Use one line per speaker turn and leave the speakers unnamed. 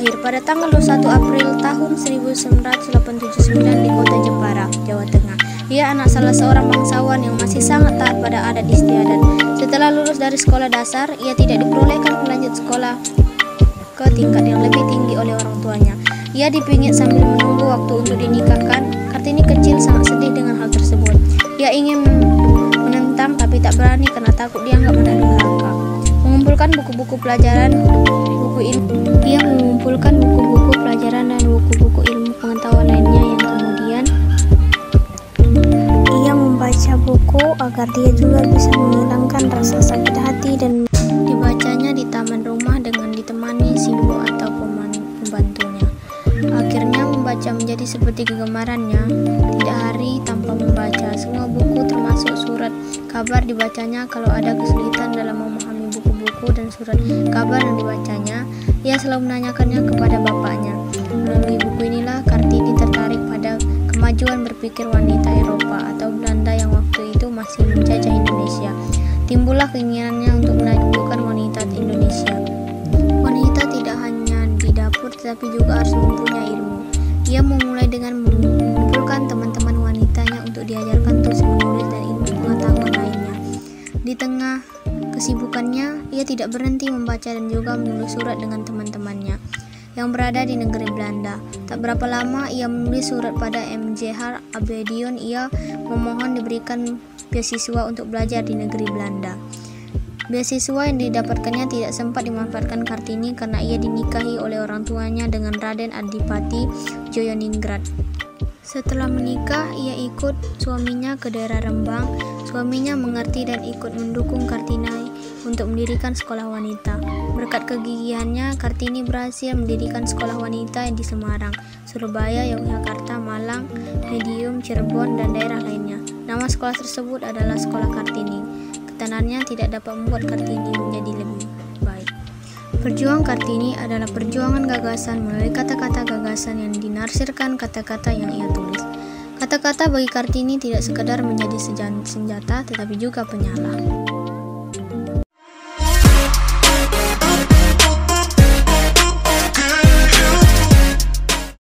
lahir pada tanggal 21 April tahun 1989 di kota Jepara, Jawa Tengah. Ia anak salah seorang bangsawan yang masih sangat taat pada adat istiadat. Setelah lulus dari sekolah dasar, ia tidak diperbolehkan melanjut sekolah ke tingkat yang lebih tinggi oleh orang tuanya. Ia dipingit sambil menunggu waktu untuk dinikahkan. Kartini kecil sangat sedih dengan hal tersebut. Ia ingin menentang tapi tak berani karena takut dianggap anak durhaka. Mengumpulkan buku-buku pelajaran, ia mengumpulkan buku-buku pelajaran dan buku-buku ilmu pengetahuan lainnya yang kemudian ia membaca buku agar dia juga bisa menghilangkan rasa sakit hati dan dibacanya di taman rumah dengan ditemani Simbo atau pembantunya. Akhirnya membaca menjadi seperti kegemarannya. Tidak hari tanpa membaca. Semua buku termasuk surat kabar dibacanya. Kalau ada kesulitan dalam memahami buku-buku dan surat kabar yang dibacanya, ia selalu menanyakannya kepada bapaknya. Melalui buku inilah Kartini tertarik pada kemajuan berpikir wanita Eropa atau Belanda yang waktu itu masih menjajah Indonesia. Timbullah keinginannya untuk menunjukkan wanita Indonesia. Wanita tidak hanya di dapur tetapi juga harus mempunyai ilmu. Ia memulai dengan mengumpulkan teman-teman wanitanya untuk diajarkan tulis menulis dan ilmu pengetahuan lainnya. Di tengah kesibukannya, ia tidak berhenti membaca dan juga menulis surat dengan teman-temannya yang berada di negeri Belanda. Tak berapa lama ia menulis surat pada M.J.H. Abedion. Ia memohon diberikan beasiswa untuk belajar di negeri Belanda. Beasiswa yang didapatkannya tidak sempat dimanfaatkan Kartini karena ia dinikahi oleh orang tuanya dengan Raden Adipati Joyoningrat. Setelah menikah, ia ikut suaminya ke daerah Rembang. Suaminya mengerti dan ikut mendukung Kartini untuk mendirikan sekolah wanita. Berkat kegigihannya, Kartini berhasil mendirikan sekolah wanita di Semarang, Surabaya, Yogyakarta, Malang, Medium, Cirebon, dan daerah lainnya. Nama sekolah tersebut adalah Sekolah Kartini. Ketenannya tidak dapat membuat Kartini menjadi lebih baik. Perjuangan Kartini adalah perjuangan gagasan melalui kata-kata gagasan yang dinarsirkan kata-kata yang ia tulis. Kata-kata bagi Kartini tidak sekadar menjadi senjata tetapi juga penyala.